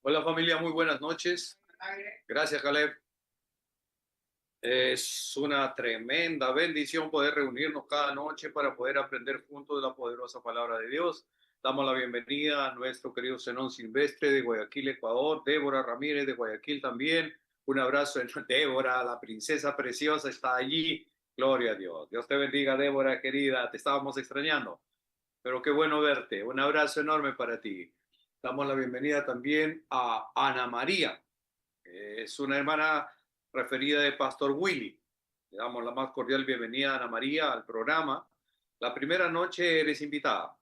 Hola familia, muy buenas noches. Gracias, Caleb. Es una tremenda bendición poder reunirnos cada noche para poder aprender juntos de la poderosa palabra de Dios. Damos la bienvenida a nuestro querido Zenón Silvestre de Guayaquil, Ecuador, Débora Ramírez de Guayaquil también. Un abrazo en Débora, la princesa preciosa está allí. Gloria a Dios. Dios te bendiga, Débora, querida. Te estábamos extrañando, pero qué bueno verte. Un abrazo enorme para ti. Damos la bienvenida también a Ana María. Es una hermana referida de Pastor Willy. Le damos la más cordial bienvenida a Ana María al programa. La primera noche eres invitada,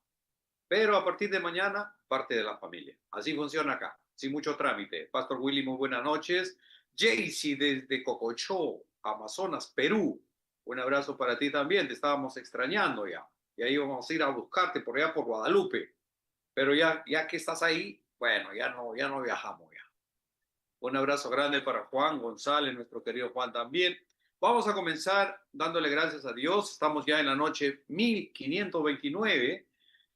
pero a partir de mañana, parte de la familia. Así funciona acá, sin mucho trámite. Pastor Willy, muy buenas noches. Jaycee desde Cocochó, Amazonas, Perú. Un abrazo para ti también, te estábamos extrañando ya. Y ahí vamos a ir a buscarte por allá por Guadalupe. Pero ya que estás ahí, bueno, ya no viajamos ya. Un abrazo grande para Juan González, nuestro querido Juan también. Vamos a comenzar dándole gracias a Dios. Estamos ya en la noche 1529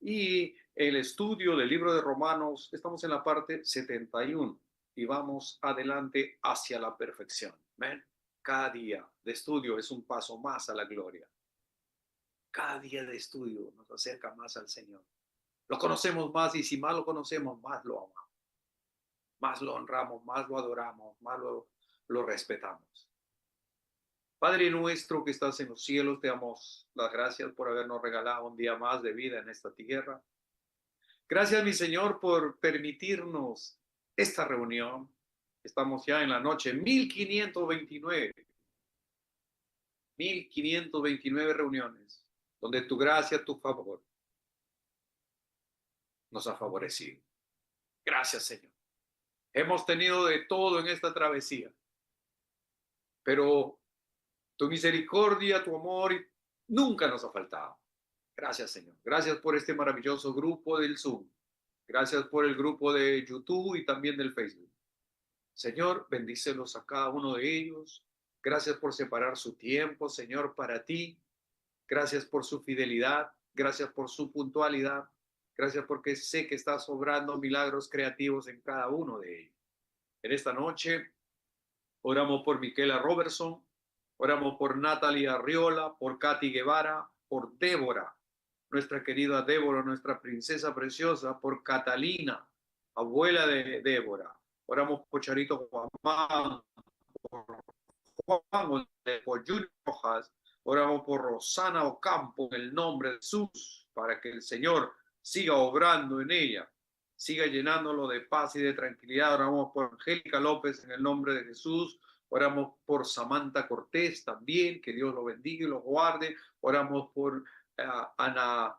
y el estudio del libro de Romanos, estamos en la parte 71 y vamos adelante hacia la perfección. ¿Ven? Cada día de estudio es un paso más a la gloria. Cada día de estudio nos acerca más al Señor. Lo conocemos más y si más lo conocemos, más lo amamos, más lo honramos, más lo adoramos, más lo respetamos. Padre nuestro que estás en los cielos, te damos las gracias por habernos regalado un día más de vida en esta tierra. Gracias, mi Señor, por permitirnos esta reunión. Estamos ya en la noche 1529 reuniones, donde tu gracia, tu favor nos ha favorecido. Gracias, Señor. Hemos tenido de todo en esta travesía, pero tu misericordia, tu amor nunca nos ha faltado. Gracias, Señor. Gracias por este maravilloso grupo del Zoom. Gracias por el grupo de YouTube y también del Facebook. Señor, bendícelos a cada uno de ellos. Gracias por separar su tiempo, Señor, para ti. Gracias por su fidelidad. Gracias por su puntualidad. Gracias porque sé que estás obrando milagros creativos en cada uno de ellos. En esta noche oramos por Miquela Robertson, oramos por Natalie Arriola, por Katy Guevara, por Débora, nuestra querida Débora, nuestra princesa preciosa, por Catalina, abuela de Débora. Oramos por Charito Guamán, por Juan, por Junior Rojas. Oramos por Rosana Ocampo en el nombre de Jesús, para que el Señor siga obrando en ella, siga llenándolo de paz y de tranquilidad. Oramos por Angélica López en el nombre de Jesús. Oramos por Samantha Cortés también, que Dios lo bendiga y lo guarde. Oramos por Ana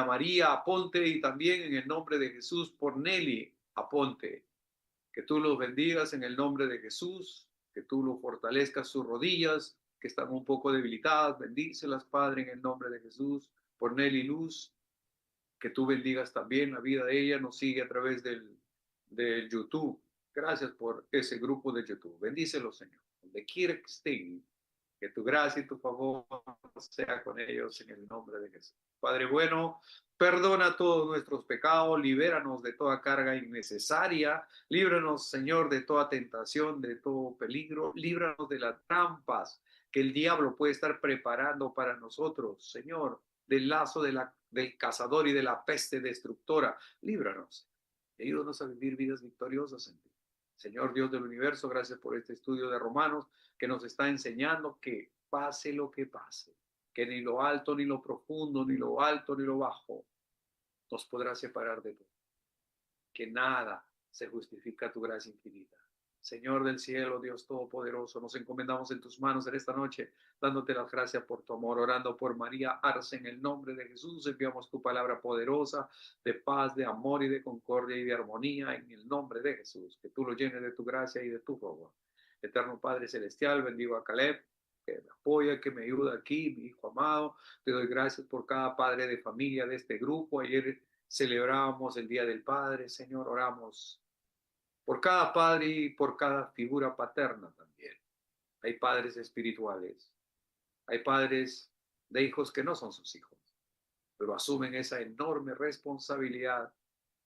María Aponte y también en el nombre de Jesús por Nelly Aponte. Que tú los bendigas en el nombre de Jesús, que tú los fortalezcas sus rodillas, que están un poco debilitadas. Bendícelas, Padre, en el nombre de Jesús. Por Nelly Luz, que tú bendigas también la vida de ella, nos sigue a través del YouTube. Gracias por ese grupo de YouTube. Bendícelo, Señor. Donde quiera que estén, que tu gracia y tu favor sea con ellos en el nombre de Jesús. Padre bueno, perdona todos nuestros pecados, libéranos de toda carga innecesaria, líbranos, Señor, de toda tentación, de todo peligro, líbranos de las trampas que el diablo puede estar preparando para nosotros, Señor, del lazo del cazador y de la peste destructora. Líbranos, ayúdanos a vivir vidas victoriosas en ti. Señor Dios del universo, gracias por este estudio de Romanos que nos está enseñando que pase lo que pase, que ni lo alto, ni lo profundo, ni lo alto, ni lo bajo nos podrá separar de ti, que nada se justifica tu gracia infinita. Señor del cielo, Dios Todopoderoso, nos encomendamos en tus manos en esta noche, dándote las gracias por tu amor, orando por María Arce en el nombre de Jesús. Enviamos tu palabra poderosa de paz, de amor y de concordia y de armonía en el nombre de Jesús. Que tú lo llenes de tu gracia y de tu favor. Eterno Padre Celestial, bendigo a Caleb, que me apoya, que me ayuda aquí, mi hijo amado. Te doy gracias por cada padre de familia de este grupo. Ayer celebrábamos el Día del Padre, Señor, oramos por cada padre y por cada figura paterna también. Hay padres espirituales, hay padres de hijos que no son sus hijos, pero asumen esa enorme responsabilidad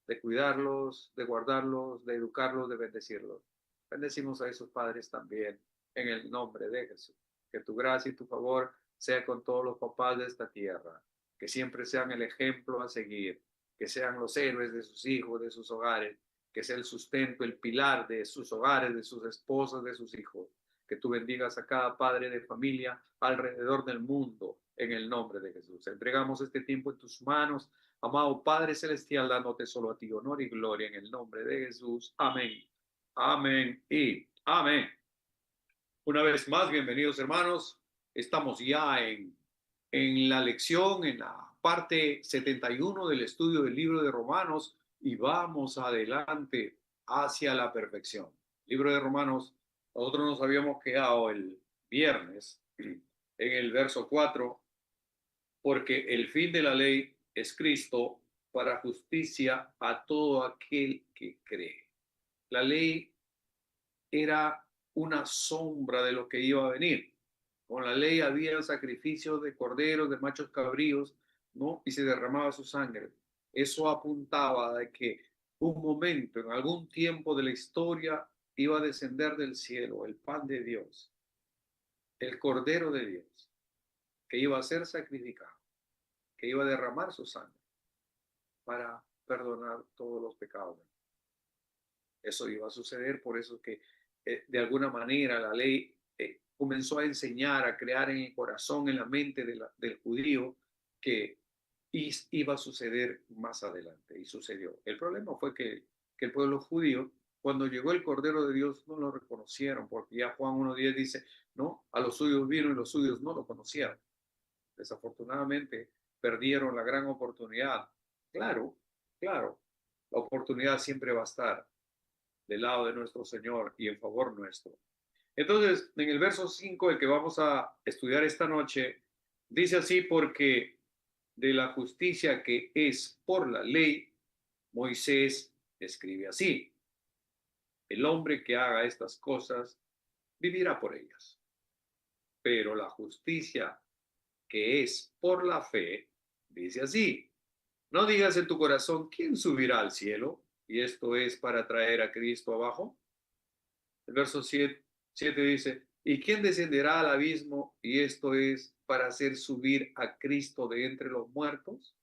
de cuidarlos, de guardarlos, de educarlos, de bendecirlos. Bendecimos a esos padres también en el nombre de Jesús. Que tu gracia y tu favor sea con todos los papás de esta tierra, que siempre sean el ejemplo a seguir, que sean los héroes de sus hijos, de sus hogares, que sea el sustento, el pilar de sus hogares, de sus esposas, de sus hijos. Que tú bendigas a cada padre de familia alrededor del mundo en el nombre de Jesús. Entregamos este tiempo en tus manos, amado Padre Celestial, dándote solo a ti honor y gloria en el nombre de Jesús. Amén. Amén y amén. Una vez más, bienvenidos hermanos. Estamos ya en la lección, en la parte 71 del estudio del libro de Romanos y vamos adelante hacia la perfección. Libro de Romanos, nosotros nos habíamos quedado el viernes en el verso 4, porque el fin de la ley es Cristo para justicia a todo aquel que cree. La ley era una sombra de lo que iba a venir. Con la ley había sacrificios de corderos, de machos cabríos, ¿no? Y se derramaba su sangre. Eso apuntaba a que un momento, en algún tiempo de la historia, iba a descender del cielo el pan de Dios, el cordero de Dios, que iba a ser sacrificado, que iba a derramar su sangre para perdonar todos los pecados. Eso iba a suceder, por eso que de alguna manera la ley comenzó a enseñar, a crear en el corazón, en la mente del judío, que iba a suceder más adelante, y sucedió. El problema fue que el pueblo judío, cuando llegó el Cordero de Dios, no lo reconocieron, porque ya Juan 1:10 dice, no, a los suyos vino y los suyos no lo conocieron. Desafortunadamente, perdieron la gran oportunidad. Claro, claro, la oportunidad siempre va a estar del lado de nuestro Señor y en favor nuestro. Entonces, en el verso 5, el que vamos a estudiar esta noche, dice así: porque de la justicia que es por la ley, Moisés escribe así: el hombre que haga estas cosas vivirá por ellas. Pero la justicia que es por la fe, dice así: no digas en tu corazón, ¿quién subirá al cielo? Y esto es para traer a Cristo abajo. El verso 7 dice, ¿y quién descenderá al abismo? Y esto es para hacer subir a Cristo de entre los muertos.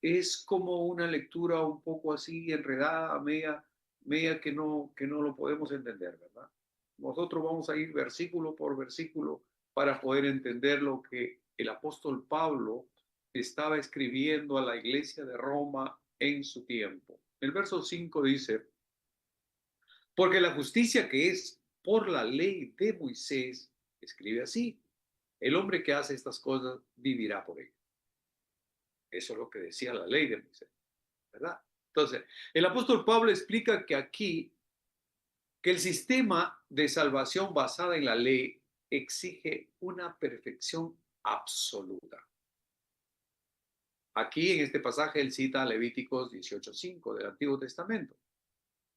Es como una lectura un poco así enredada, media que no lo podemos entender, ¿verdad? Nosotros vamos a ir versículo por versículo para poder entender lo que el apóstol Pablo estaba escribiendo a la iglesia de Roma en su tiempo. El verso 5 dice, porque la justicia que es por la ley de Moisés, escribe así, el hombre que hace estas cosas vivirá por ello. Eso es lo que decía la ley de Moisés, ¿verdad? Entonces, el apóstol Pablo explica que aquí, que el sistema de salvación basada en la ley exige una perfección absoluta. Aquí en este pasaje él cita a Levíticos 18:5 del Antiguo Testamento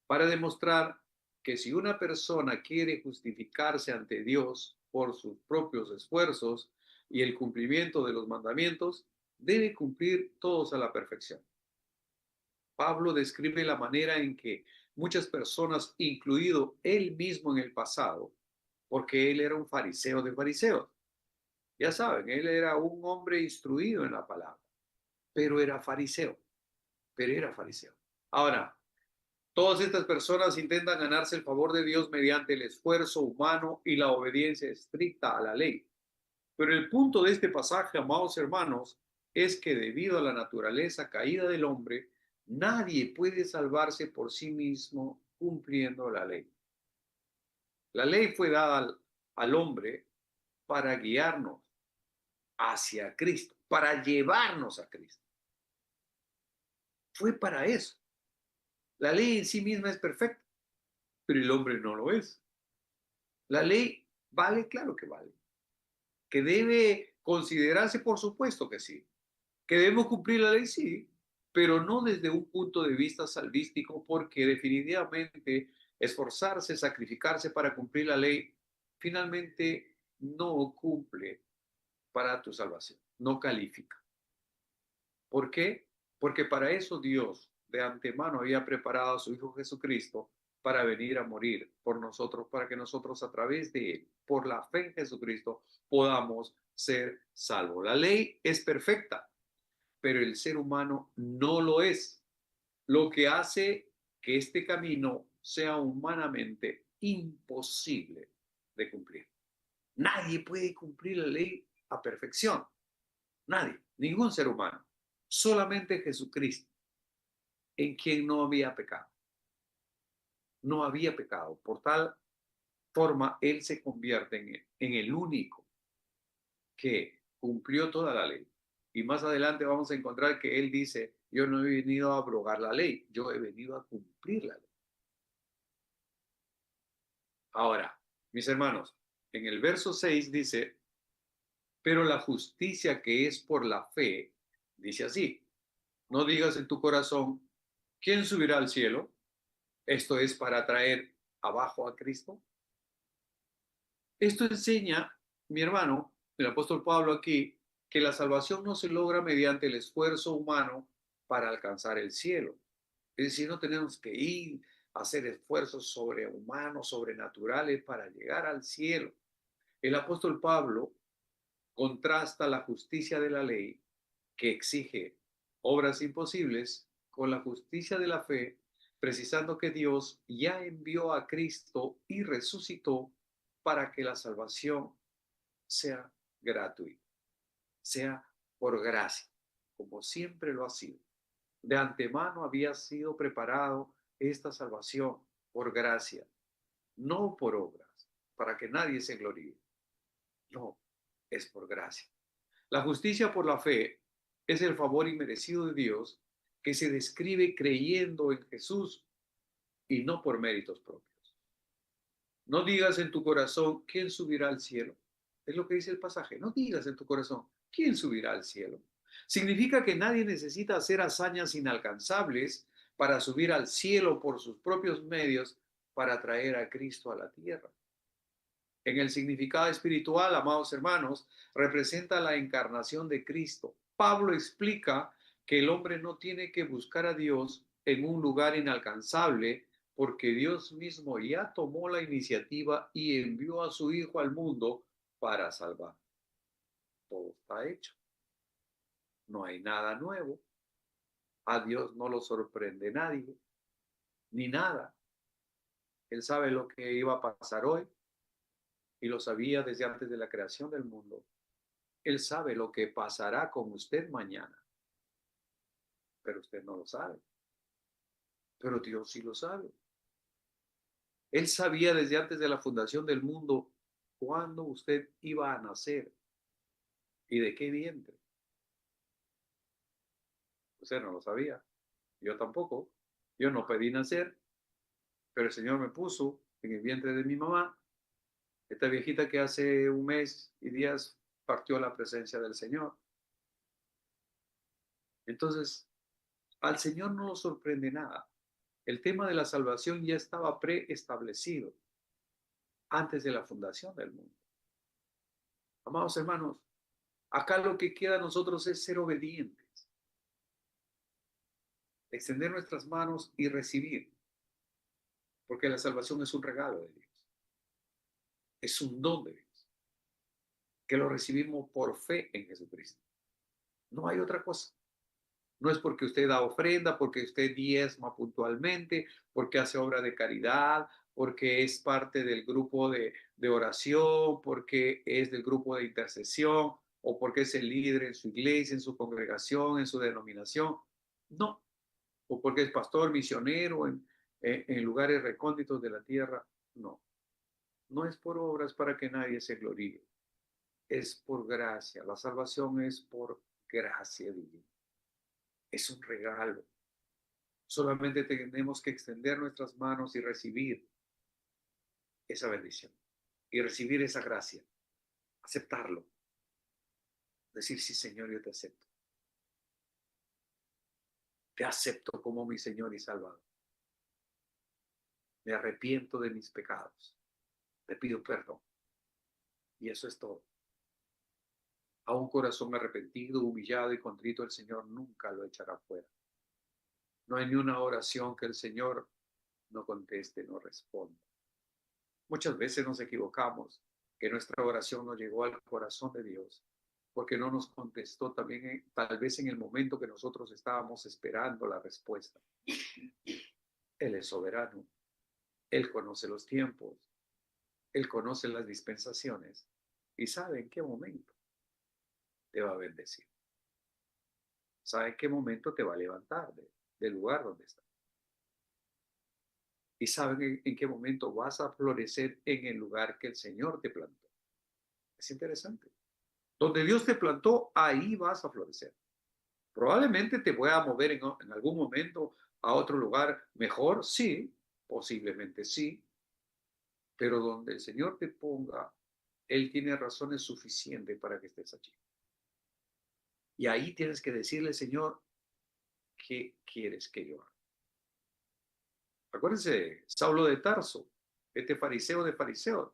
para demostrar que si una persona quiere justificarse ante Dios por sus propios esfuerzos y el cumplimiento de los mandamientos, debe cumplir todos a la perfección. Pablo describe la manera en que muchas personas, incluido él mismo en el pasado, porque él era un fariseo de fariseos. Ya saben, él era un hombre instruido en la palabra, pero era fariseo, pero era fariseo. Ahora, todas estas personas intentan ganarse el favor de Dios mediante el esfuerzo humano y la obediencia estricta a la ley. Pero el punto de este pasaje, amados hermanos, es que debido a la naturaleza caída del hombre, nadie puede salvarse por sí mismo cumpliendo la ley. La ley fue dada al hombre para guiarnos hacia Cristo, para llevarnos a Cristo. Fue para eso. La ley en sí misma es perfecta, pero el hombre no lo es. La ley vale, claro que vale. Que debe considerarse, por supuesto que sí. Que debemos cumplir la ley, sí, pero no desde un punto de vista salvístico, porque definitivamente esforzarse, sacrificarse para cumplir la ley, finalmente no cumple para tu salvación, no califica. ¿Por qué? Porque para eso Dios de antemano había preparado a su Hijo Jesucristo para venir a morir por nosotros, para que nosotros a través de él, por la fe en Jesucristo, podamos ser salvos. La ley es perfecta, pero el ser humano no lo es, lo que hace que este camino sea humanamente imposible de cumplir. Nadie puede cumplir la ley a perfección, nadie, ningún ser humano, solamente Jesucristo, en quien no había pecado, no había pecado. Por tal forma, Él se convierte en el único que cumplió toda la ley. Y más adelante vamos a encontrar que Él dice, yo no he venido a abrogar la ley, yo he venido a cumplir la ley. Ahora, mis hermanos, en el verso 6 dice, pero la justicia que es por la fe, dice así, no digas en tu corazón, ¿quién subirá al cielo? Esto es para traer abajo a Cristo. Esto enseña, mi hermano, el apóstol Pablo aquí, que la salvación no se logra mediante el esfuerzo humano para alcanzar el cielo. Es decir, no tenemos que ir a hacer esfuerzos sobrehumanos, sobrenaturales para llegar al cielo. El apóstol Pablo contrasta la justicia de la ley, que exige obras imposibles, con la justicia de la fe, precisando que Dios ya envió a Cristo y resucitó para que la salvación sea gratuita, sea por gracia, como siempre lo ha sido. De antemano había sido preparado esta salvación por gracia, no por obras, para que nadie se gloríe. No, es por gracia. La justicia por la fe es el favor inmerecido de Dios que se describe creyendo en Jesús y no por méritos propios. No digas en tu corazón, ¿quién subirá al cielo? Es lo que dice el pasaje. No digas en tu corazón, ¿quién subirá al cielo? Significa que nadie necesita hacer hazañas inalcanzables para subir al cielo por sus propios medios para traer a Cristo a la tierra. En el significado espiritual, amados hermanos, representa la encarnación de Cristo. Pablo explica que el hombre no tiene que buscar a Dios en un lugar inalcanzable, porque Dios mismo ya tomó la iniciativa y envió a su Hijo al mundo para salvar. Todo está hecho. No hay nada nuevo. A Dios no lo sorprende nadie, ni nada. Él sabe lo que iba a pasar hoy y lo sabía desde antes de la creación del mundo. Él sabe lo que pasará con usted mañana, pero usted no lo sabe. Pero Dios sí lo sabe. Él sabía desde antes de la fundación del mundo cuándo usted iba a nacer y de qué vientre. Usted no lo sabía. Yo tampoco. Yo no pedí nacer, pero el Señor me puso en el vientre de mi mamá, esta viejita que hace un mes y días partió a la presencia del Señor. Entonces, al Señor no lo sorprende nada. El tema de la salvación ya estaba preestablecido antes de la fundación del mundo. Amados hermanos, acá lo que queda a nosotros es ser obedientes, extender nuestras manos y recibir, porque la salvación es un regalo de Dios, es un don de Dios, que lo recibimos por fe en Jesucristo. No hay otra cosa. No es porque usted da ofrenda, porque usted diezma puntualmente, porque hace obra de caridad, porque es parte del grupo de oración, porque es del grupo de intercesión, o porque es el líder en su iglesia, en su congregación, en su denominación. No, o porque es pastor, misionero en lugares recónditos de la tierra. No, no es por obras para que nadie se gloríe. Es por gracia. La salvación es por gracia divina. Es un regalo. Solamente tenemos que extender nuestras manos y recibir esa bendición y recibir esa gracia, aceptarlo, decir, sí, Señor, yo te acepto como mi Señor y Salvador. Me arrepiento de mis pecados, te pido perdón y eso es todo. A un corazón arrepentido, humillado y contrito, el Señor nunca lo echará fuera. No hay ni una oración que el Señor no conteste, no responda. Muchas veces nos equivocamos, que nuestra oración no llegó al corazón de Dios, porque no nos contestó también, tal vez en el momento que nosotros estábamos esperando la respuesta. Él es soberano, Él conoce los tiempos, Él conoce las dispensaciones y sabe en qué momento te va a bendecir, sabe en qué momento te va a levantar del lugar donde estás y sabe en qué momento vas a florecer en el lugar que el Señor te plantó. Es interesante. Donde Dios te plantó, ahí vas a florecer. Probablemente te voy a mover en algún momento a otro lugar mejor, sí, posiblemente sí, pero donde el Señor te ponga, Él tiene razones suficientes para que estés allí. Y ahí tienes que decirle, Señor, ¿qué quieres que yo haga? Acuérdense, Saulo de Tarso, este fariseo de fariseos,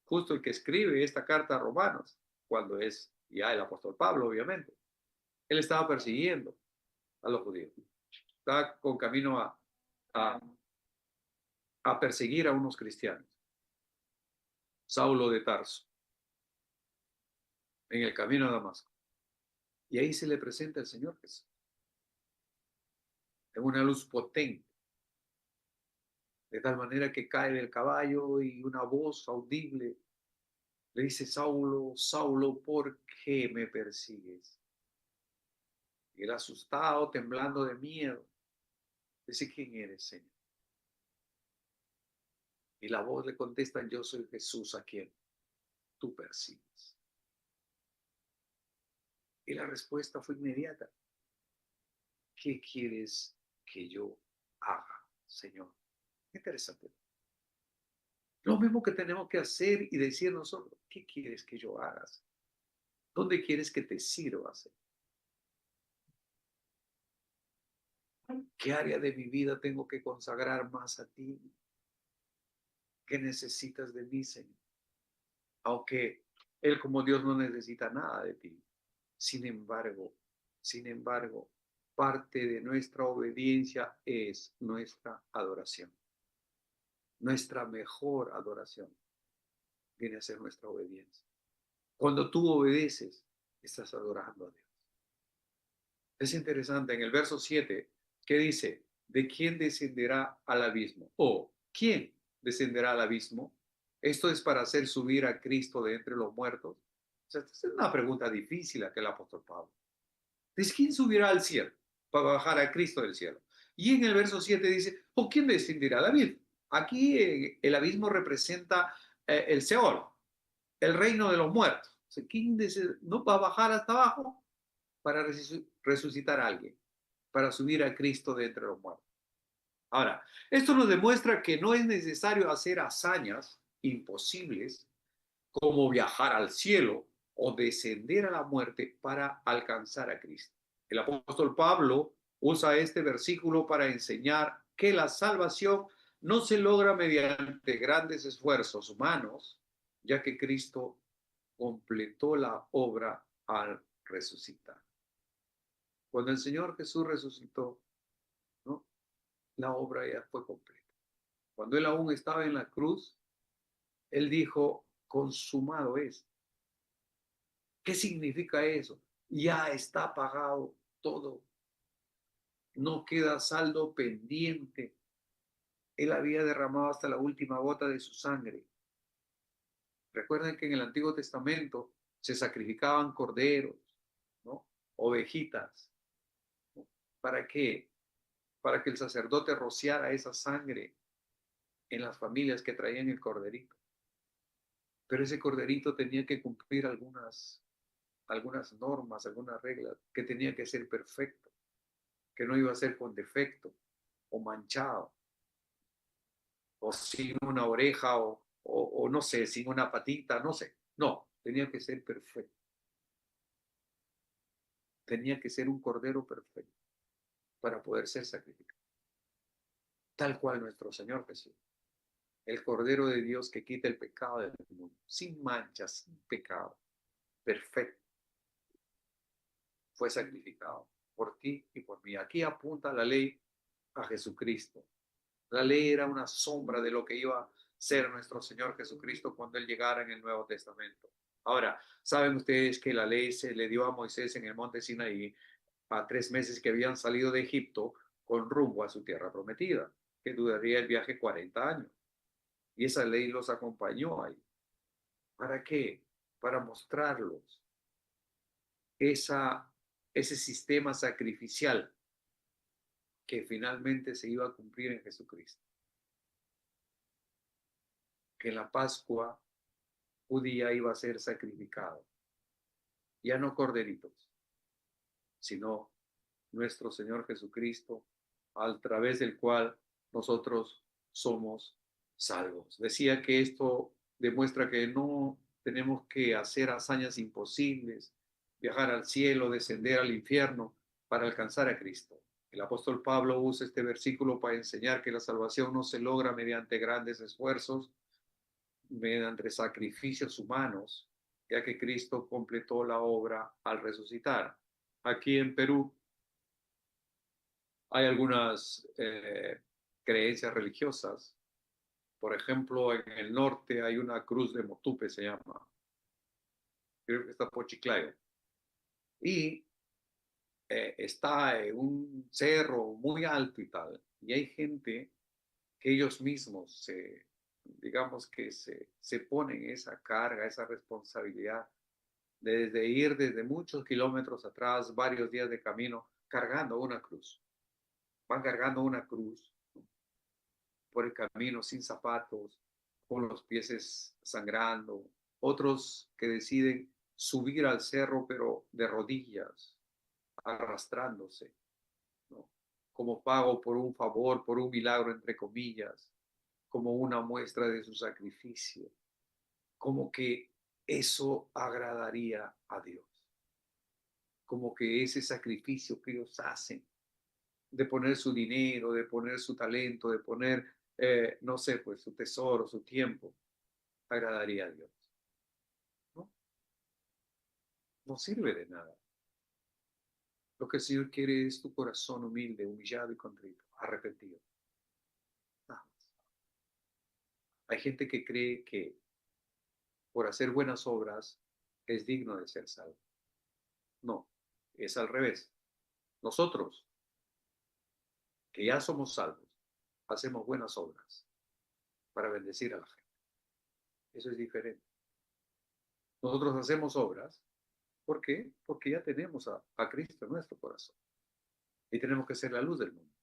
justo el que escribe esta carta a Romanos, cuando es ya el apóstol Pablo, obviamente. Él estaba persiguiendo a los judíos. Estaba con camino a, a perseguir a unos cristianos. Saulo de Tarso, en el camino a Damasco. Y ahí se le presenta el Señor Jesús, en una luz potente, de tal manera que cae del caballo y una voz audible le dice, Saulo, Saulo, ¿por qué me persigues? Y él asustado, temblando de miedo, dice, ¿quién eres, Señor? Y la voz le contesta, yo soy Jesús a quien tú persigues. Y la respuesta fue inmediata. ¿Qué quieres que yo haga, Señor? Interesante. Lo mismo que tenemos que hacer y decir nosotros, ¿qué quieres que yo haga? ¿Dónde quieres que te sirva, Señor? ¿Qué área de mi vida tengo que consagrar más a ti? ¿Qué necesitas de mí, Señor? Aunque Él como Dios no necesita nada de ti. Sin embargo, parte de nuestra obediencia es nuestra adoración. Nuestra mejor adoración viene a ser nuestra obediencia. Cuando tú obedeces, estás adorando a Dios. Es interesante, en el verso 7, ¿qué dice? ¿De quién descenderá al abismo? ¿O quién descenderá al abismo? Esto es para hacer subir a Cristo de entre los muertos. O sea, esta es una pregunta difícil a que el apóstol Pablo. Dice, ¿quién subirá al cielo para bajar a Cristo del cielo? Y en el verso 7 dice, ¿o quién descenderá al abismo? Aquí el abismo representa el Seol, el reino de los muertos. O sea, ¿quién no va a bajar hasta abajo para resucitar a alguien, para subir a Cristo de entre los muertos? Ahora, esto nos demuestra que no es necesario hacer hazañas imposibles como viajar al cielo o descender a la muerte para alcanzar a Cristo. El apóstol Pablo usa este versículo para enseñar que la salvación no se logra mediante grandes esfuerzos humanos, ya que Cristo completó la obra al resucitar. Cuando el Señor Jesús resucitó, ¿no? La obra ya fue completa. Cuando Él aún estaba en la cruz, Él dijo, consumado es. ¿Qué significa eso? Ya está pagado todo. No queda saldo pendiente. Él había derramado hasta la última gota de su sangre. Recuerden que en el Antiguo Testamento se sacrificaban corderos, ¿no? Ovejitas. ¿No? ¿Para qué? Para que el sacerdote rociara esa sangre en las familias que traían el corderito. Pero ese corderito tenía que cumplir algunas normas, algunas reglas, que tenía que ser perfecto, que no iba a ser con defecto o manchado, o sin una oreja, o no sé, sin una patita, no sé. No, tenía que ser perfecto. Tenía que ser un cordero perfecto para poder ser sacrificado. Tal cual nuestro Señor Jesús, el Cordero de Dios que quita el pecado del mundo, sin manchas, sin pecado, perfecto, fue sacrificado por ti y por mí. Aquí apunta la ley a Jesucristo. La ley era una sombra de lo que iba a ser nuestro Señor Jesucristo cuando Él llegara en el Nuevo Testamento. Ahora, saben ustedes que la ley se le dio a Moisés en el monte Sinaí a 3 meses que habían salido de Egipto con rumbo a su tierra prometida, que duraría el viaje 40 años. Y esa ley los acompañó ahí. ¿Para qué? Para mostrarlos ese sistema sacrificial que finalmente se iba a cumplir en Jesucristo. Que en la Pascua judía iba a ser sacrificado. Ya no corderitos, sino nuestro Señor Jesucristo, a través del cual nosotros somos salvos. Decía que esto demuestra que no tenemos que hacer hazañas imposibles, viajar al cielo, descender al infierno para alcanzar a Cristo. El apóstol Pablo usa este versículo para enseñar que la salvación no se logra mediante grandes esfuerzos, mediante sacrificios humanos, ya que Cristo completó la obra al resucitar. Aquí en Perú hay algunas creencias religiosas. Por ejemplo, en el norte hay una cruz de Motupe, se llama. Creo que está por Chiclayo. Y está en un cerro muy alto y tal. Y hay gente que ellos mismos digamos que se ponen esa carga, esa responsabilidad desde ir desde muchos kilómetros atrás, varios días de camino, cargando una cruz. Van cargando una cruz por el camino sin zapatos, con los pies sangrando. Otros que deciden subir al cerro, pero de rodillas, arrastrándose, ¿no? Como pago por un favor, por un milagro, entre comillas, como una muestra de su sacrificio, como que eso agradaría a Dios, como que ese sacrificio que ellos hacen, de poner su dinero, de poner su talento, de poner, no sé, pues su tesoro, su tiempo, agradaría a Dios. No, no sirve de nada. Lo que el Señor quiere es tu corazón humilde, humillado y contrito, arrepentido. Nada más. Hay gente que cree que por hacer buenas obras es digno de ser salvo. No, es al revés. Nosotros, que ya somos salvos, hacemos buenas obras para bendecir a la gente. Eso es diferente. Nosotros hacemos obras. ¿Por qué? Porque ya tenemos a Cristo en nuestro corazón y tenemos que ser la luz del mundo.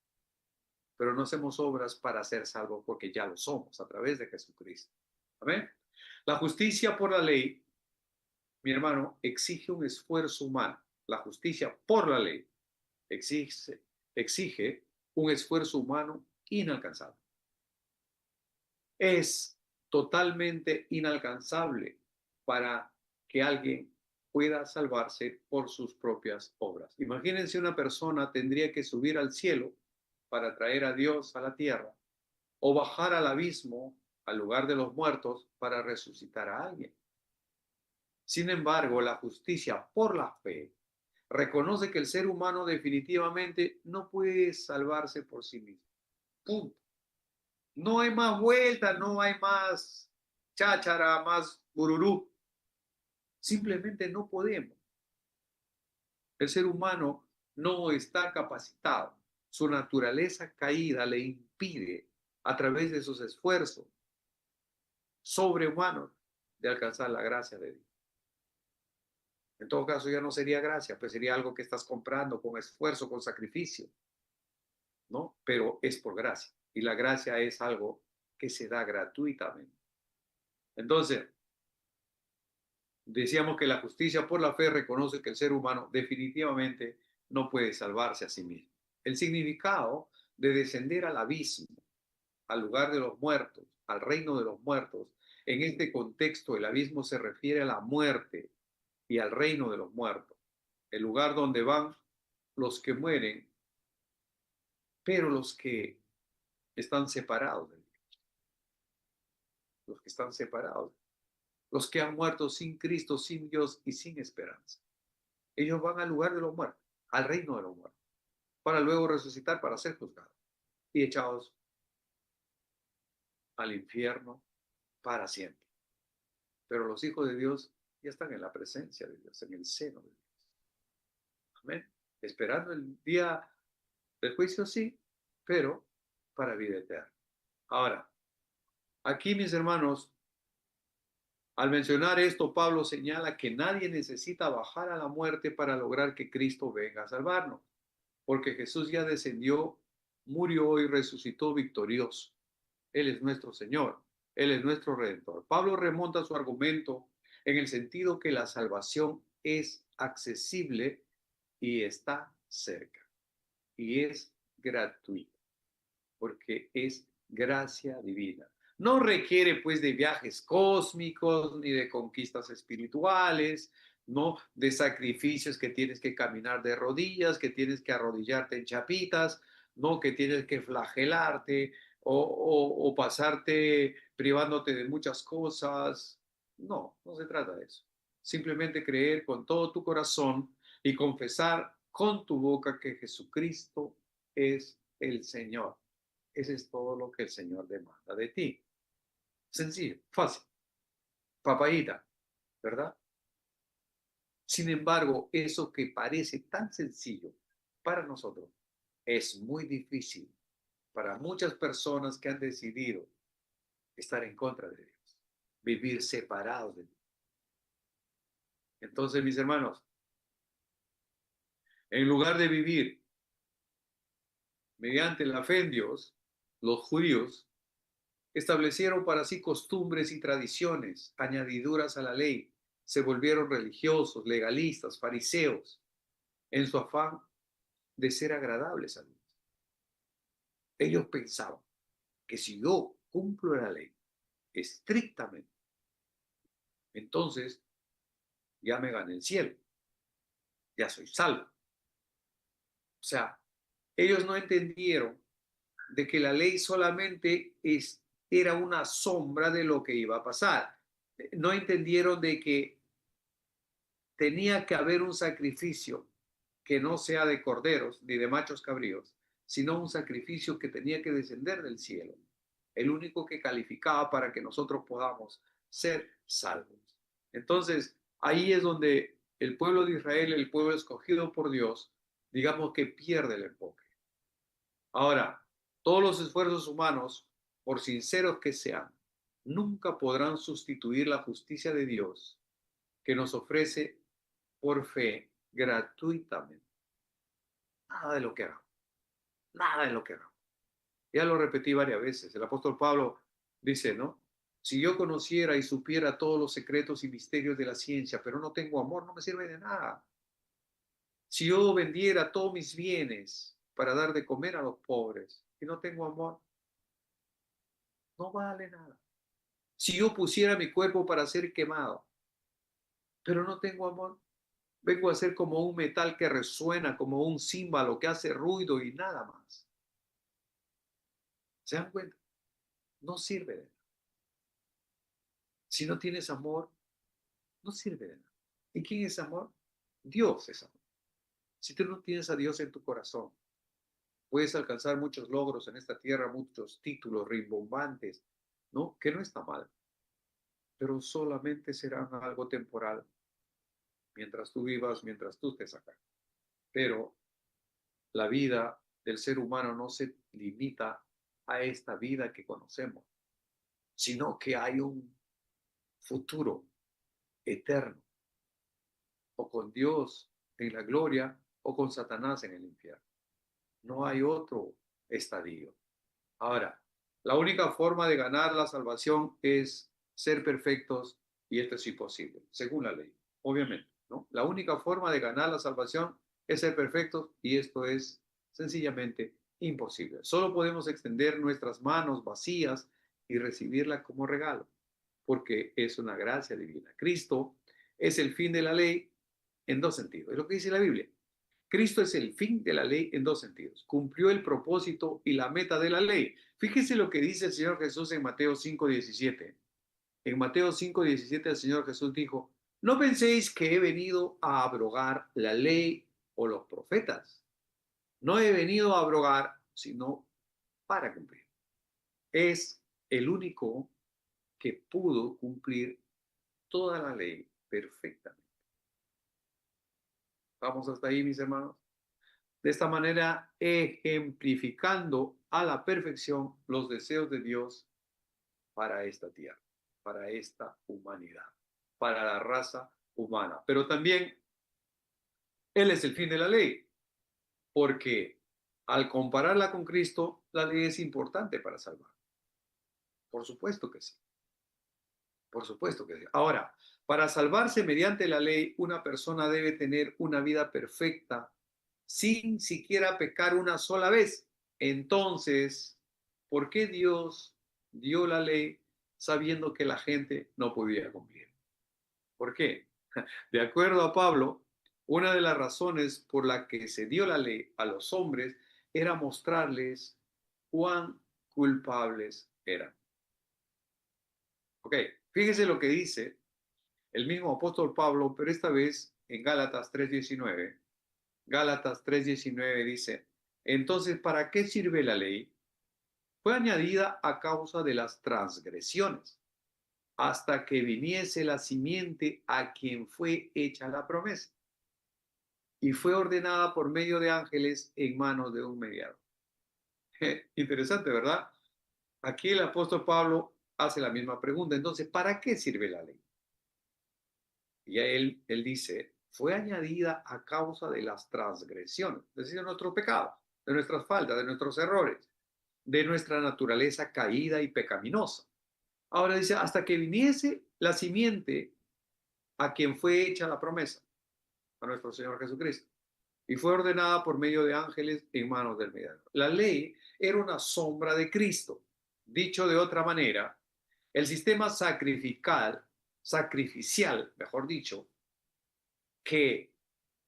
Pero no hacemos obras para ser salvos porque ya lo somos a través de Jesucristo. Amén. La justicia por la ley, mi hermano, exige un esfuerzo humano. La justicia por la ley exige un esfuerzo humano inalcanzable. Es totalmente inalcanzable para que alguien pueda salvarse por sus propias obras. Imagínense, una persona tendría que subir al cielo para traer a Dios a la tierra o bajar al abismo, al lugar de los muertos, para resucitar a alguien. Sin embargo, la justicia por la fe reconoce que el ser humano definitivamente no puede salvarse por sí mismo. Punto. No hay más vuelta, no hay más cháchara, más bururú. Simplemente no podemos. El ser humano no está capacitado. Su naturaleza caída le impide, a través de sus esfuerzos sobrehumanos, de alcanzar la gracia de Dios. En todo caso, ya no sería gracia, pues sería algo que estás comprando con esfuerzo, con sacrificio, ¿no? Pero es por gracia. Y la gracia es algo que se da gratuitamente. Entonces, decíamos que la justicia por la fe reconoce que el ser humano definitivamente no puede salvarse a sí mismo. El significado de descender al abismo, al lugar de los muertos, al reino de los muertos, en este contexto el abismo se refiere a la muerte y al reino de los muertos, el lugar donde van los que mueren, pero los que están separados de Dios, los que están separados, los que han muerto sin Cristo, sin Dios y sin esperanza. Ellos van al lugar de los muertos, al reino de los muertos, para luego resucitar para ser juzgados. y echados al infierno para siempre. Pero los hijos de Dios ya están en la presencia de Dios, en el seno de Dios. Amén. Esperando el día del juicio, sí, pero para vida eterna. Ahora, aquí, mis hermanos, al mencionar esto, Pablo señala que nadie necesita bajar a la muerte para lograr que Cristo venga a salvarnos, porque Jesús ya descendió, murió y resucitó victorioso. Él es nuestro Señor, Él es nuestro Redentor. Pablo remonta su argumento en el sentido que la salvación es accesible y está cerca, y es gratuita, porque es gracia divina. No requiere pues de viajes cósmicos ni de conquistas espirituales, no de sacrificios que tienes que caminar de rodillas, que tienes que arrodillarte en chapitas, no que tienes que flagelarte o pasarte privándote de muchas cosas. No, no se trata de eso. Simplemente creer con todo tu corazón y confesar con tu boca que Jesucristo es el Señor. Ese es todo lo que el Señor demanda de ti. Sencillo, fácil, papayita, ¿verdad? Sin embargo, eso que parece tan sencillo para nosotros es muy difícil para muchas personas que han decidido estar en contra de Dios, vivir separados de Dios. Entonces, mis hermanos, en lugar de vivir mediante la fe en Dios, los judíos establecieron para sí costumbres y tradiciones, añadiduras a la ley, se volvieron religiosos, legalistas, fariseos, en su afán de ser agradables a Dios. Ellos pensaban que si yo cumplo la ley estrictamente, entonces ya me gané el cielo, ya soy salvo. O sea, ellos no entendieron de que la ley solamente era una sombra de lo que iba a pasar. No entendieron de que tenía que haber un sacrificio que no sea de corderos ni de machos cabríos, sino un sacrificio que tenía que descender del cielo, el único que calificaba para que nosotros podamos ser salvos. Entonces, ahí es donde el pueblo de Israel, el pueblo escogido por Dios, digamos que pierde el enfoque. Ahora, todos los esfuerzos humanos, por sinceros que sean, nunca podrán sustituir la justicia de Dios que nos ofrece por fe gratuitamente. Nada de lo que hagamos, nada de lo que hagamos. Ya lo repetí varias veces. El apóstol Pablo dice, ¿no? Si yo conociera y supiera todos los secretos y misterios de la ciencia, pero no tengo amor, no me sirve de nada. Si yo vendiera todos mis bienes para dar de comer a los pobres y no tengo amor, no vale nada. Si yo pusiera mi cuerpo para ser quemado, pero no tengo amor, vengo a ser como un metal que resuena, como un címbalo que hace ruido y nada más. ¿Se dan cuenta? No sirve de nada. Si no tienes amor, no sirve de nada. ¿Y quién es amor? Dios es amor. Si tú no tienes a Dios en tu corazón, puedes alcanzar muchos logros en esta tierra, muchos títulos rimbombantes, ¿no? Que no está mal, pero solamente serán algo temporal mientras tú vivas, mientras tú estés acá. Pero la vida del ser humano no se limita a esta vida que conocemos, sino que hay un futuro eterno, o con Dios en la gloria, o con Satanás en el infierno. No hay otro estadio. Ahora, la única forma de ganar la salvación es ser perfectos, y esto es imposible, según la ley, obviamente, ¿no? La única forma de ganar la salvación es ser perfectos, y esto es sencillamente imposible. Solo podemos extender nuestras manos vacías y recibirla como regalo, porque es una gracia divina. Cristo es el fin de la ley en dos sentidos. Es lo que dice la Biblia. Cristo es el fin de la ley en dos sentidos. Cumplió el propósito y la meta de la ley. Fíjese lo que dice el Señor Jesús en Mateo 5:17. En Mateo 5:17 el Señor Jesús dijo, no penséis que he venido a abrogar la ley o los profetas. No he venido a abrogar, sino para cumplir. Es el único que pudo cumplir toda la ley perfectamente. Vamos hasta ahí, mis hermanos. De esta manera, ejemplificando a la perfección los deseos de Dios para esta tierra, para esta humanidad, para la raza humana. Pero también Él es el fin de la ley, porque al compararla con Cristo, la ley es importante para salvar. Por supuesto que sí. Por supuesto que sí. Ahora, para salvarse mediante la ley, una persona debe tener una vida perfecta sin siquiera pecar una sola vez. Entonces, ¿por qué Dios dio la ley sabiendo que la gente no podía cumplir? ¿Por qué? De acuerdo a Pablo, una de las razones por la que se dio la ley a los hombres era mostrarles cuán culpables eran. Ok, fíjese lo que dice el mismo apóstol Pablo, pero esta vez en Gálatas 3:19. Gálatas 3:19 dice, entonces, ¿para qué sirve la ley? Fue añadida a causa de las transgresiones, hasta que viniese la simiente a quien fue hecha la promesa, y fue ordenada por medio de ángeles en manos de un mediador. Interesante, ¿verdad? Aquí el apóstol Pablo hace la misma pregunta. Entonces, ¿para qué sirve la ley? Y él dice, fue añadida a causa de las transgresiones, es decir, de nuestro pecado, de nuestras faltas, de nuestros errores, de nuestra naturaleza caída y pecaminosa. Ahora dice, hasta que viniese la simiente a quien fue hecha la promesa, a nuestro Señor Jesucristo, y fue ordenada por medio de ángeles en manos del mediador. La ley era una sombra de Cristo. Dicho de otra manera, el sistema sacrificial, mejor dicho, que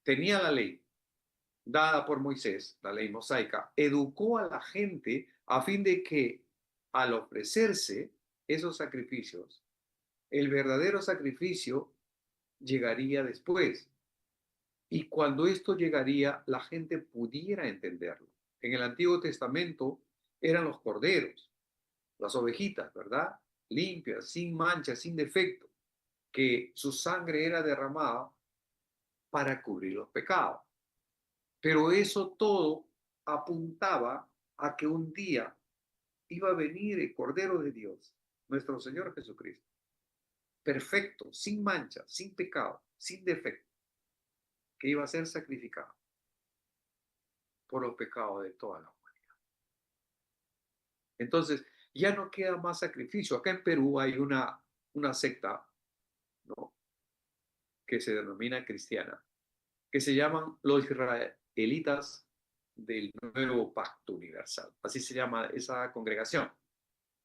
tenía la ley dada por Moisés, la ley mosaica, educó a la gente a fin de que al ofrecerse esos sacrificios, el verdadero sacrificio llegaría después. Y cuando esto llegaría, la gente pudiera entenderlo. En el Antiguo Testamento eran los corderos, las ovejitas, ¿verdad? Limpias, sin mancha, sin defecto, que su sangre era derramada para cubrir los pecados. Pero eso todo apuntaba a que un día iba a venir el Cordero de Dios, nuestro Señor Jesucristo, perfecto, sin mancha, sin pecado, sin defecto, que iba a ser sacrificado por los pecados de toda la humanidad. Entonces, ya no queda más sacrificio. Acá en Perú hay una secta, ¿no?, que se denomina cristiana, que se llaman los israelitas del Nuevo Pacto Universal. Así se llama esa congregación.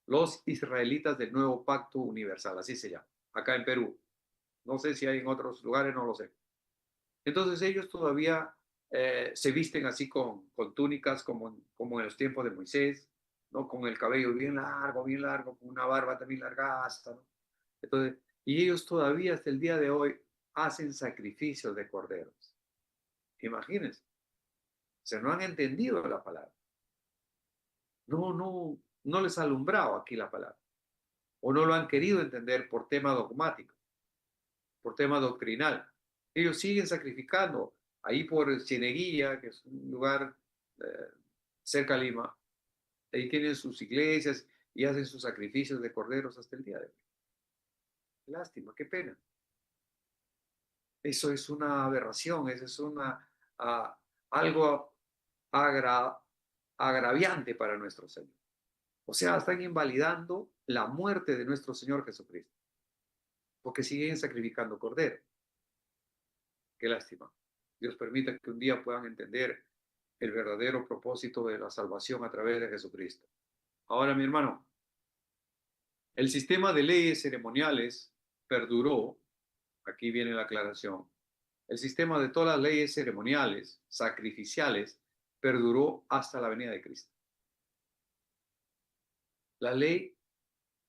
Los israelitas del Nuevo Pacto Universal, así se llama, acá en Perú. No sé si hay en otros lugares, no lo sé. Entonces ellos todavía se visten así con túnicas como en los tiempos de Moisés, ¿no? Con el cabello bien largo, con una barba también largaza, ¿no? Entonces, y ellos todavía hasta el día de hoy hacen sacrificios de corderos. Imagínense, o sea, no han entendido la palabra. No les ha alumbrado aquí la palabra. O no lo han querido entender por tema dogmático, por tema doctrinal. Ellos siguen sacrificando ahí por Cieneguilla, que es un lugar eh, cerca de Lima. Ahí tienen sus iglesias y hacen sus sacrificios de corderos hasta el día de hoy. Lástima, qué pena. Eso es una aberración, eso es uh, algo agra, agraviante para nuestro Señor. O sea, están invalidando la muerte de nuestro Señor Jesucristo, porque siguen sacrificando cordero. Qué lástima. Dios permita que un día puedan entender el verdadero propósito de la salvación a través de Jesucristo. Ahora, mi hermano, el sistema de leyes ceremoniales perduró, aquí viene la aclaración, el sistema de todas las leyes ceremoniales, sacrificiales, perduró hasta la venida de Cristo. La ley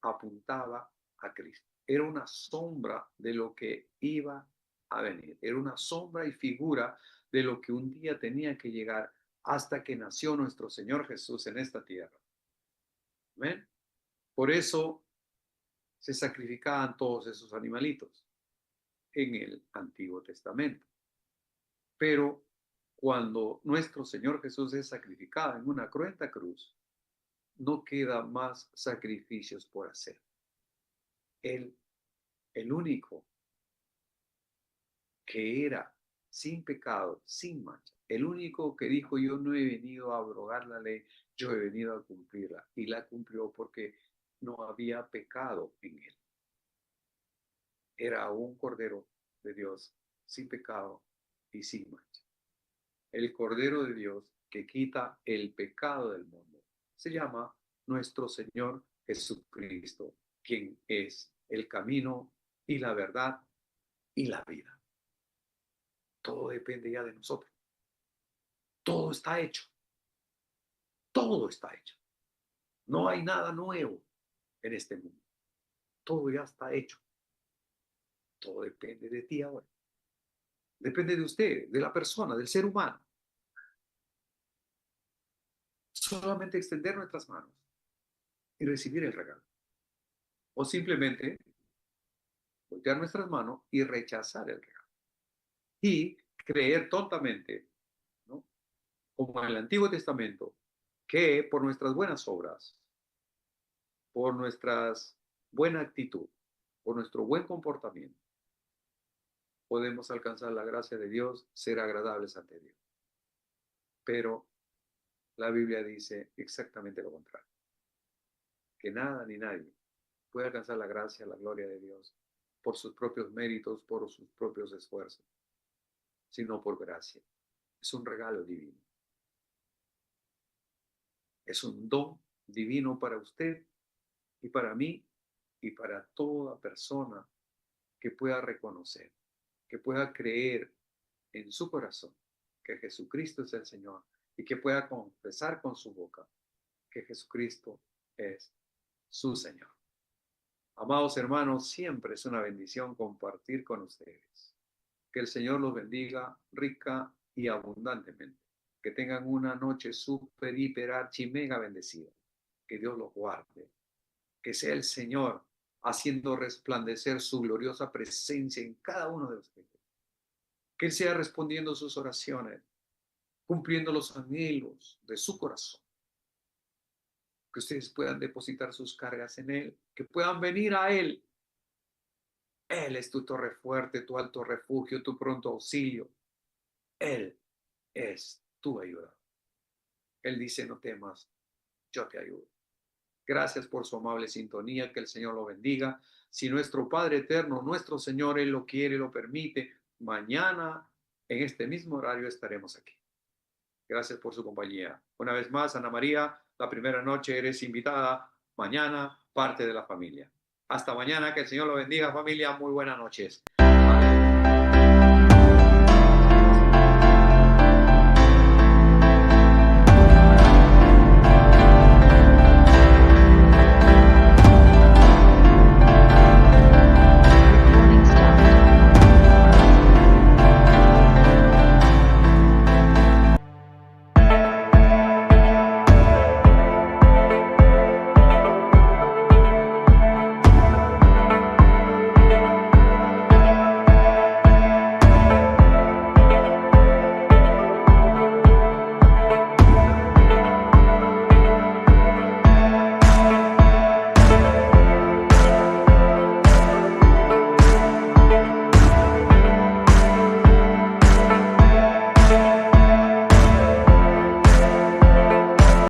apuntaba a Cristo. Era una sombra de lo que iba a venir. Era una sombra y figura de lo que un día tenía que llegar hasta que nació nuestro Señor Jesús en esta tierra. Amén. Por eso se sacrificaban todos esos animalitos en el Antiguo Testamento. Pero cuando nuestro Señor Jesús es sacrificado en una cruenta cruz, no queda más sacrificios por hacer. Él, el único que era sin pecado, sin mancha, el único que dijo: yo no he venido a abrogar la ley, yo he venido a cumplirla, y la cumplió porque no había pecado en él. Era un cordero de Dios sin pecado y sin mancha. El cordero de Dios que quita el pecado del mundo se llama nuestro Señor Jesucristo, quien es el camino y la verdad y la vida. Todo depende ya de nosotros. Todo está hecho. Todo está hecho. No hay nada nuevo en este mundo. Todo ya está hecho. Todo depende de ti ahora. Depende de usted, de la persona, del ser humano. Solamente extender nuestras manos y recibir el regalo. O simplemente voltear nuestras manos y rechazar el regalo. Y creer tontamente, ¿no?, como en el Antiguo Testamento, que por nuestras buenas obras, por nuestra buena actitud, por nuestro buen comportamiento, podemos alcanzar la gracia de Dios, ser agradables ante Dios. Pero la Biblia dice exactamente lo contrario, que nada ni nadie puede alcanzar la gracia, la gloria de Dios por sus propios méritos, por sus propios esfuerzos, sino por gracia. Es un regalo divino. Es un don divino para usted y para mí y para toda persona que pueda reconocer, que pueda creer en su corazón que Jesucristo es el Señor y que pueda confesar con su boca que Jesucristo es su Señor. Amados hermanos, siempre es una bendición compartir con ustedes. Que el Señor los bendiga rica y abundantemente. Que tengan una noche súper, hiper, archi, mega bendecida. Que Dios los guarde. Que sea el Señor haciendo resplandecer su gloriosa presencia en cada uno de ustedes. Que Él sea respondiendo sus oraciones, cumpliendo los anhelos de su corazón. Que ustedes puedan depositar sus cargas en Él, que puedan venir a Él. Él es tu torre fuerte, tu alto refugio, tu pronto auxilio. Él es tu ayuda. Él dice: no temas, yo te ayudo. Gracias por su amable sintonía, que el Señor lo bendiga. Si nuestro Padre eterno, nuestro Señor, Él lo quiere, lo permite, mañana en este mismo horario estaremos aquí. Gracias por su compañía. Una vez más, Ana María, la primera noche eres invitada, mañana parte de la familia. Hasta mañana, que el Señor lo bendiga, familia. Muy buenas noches.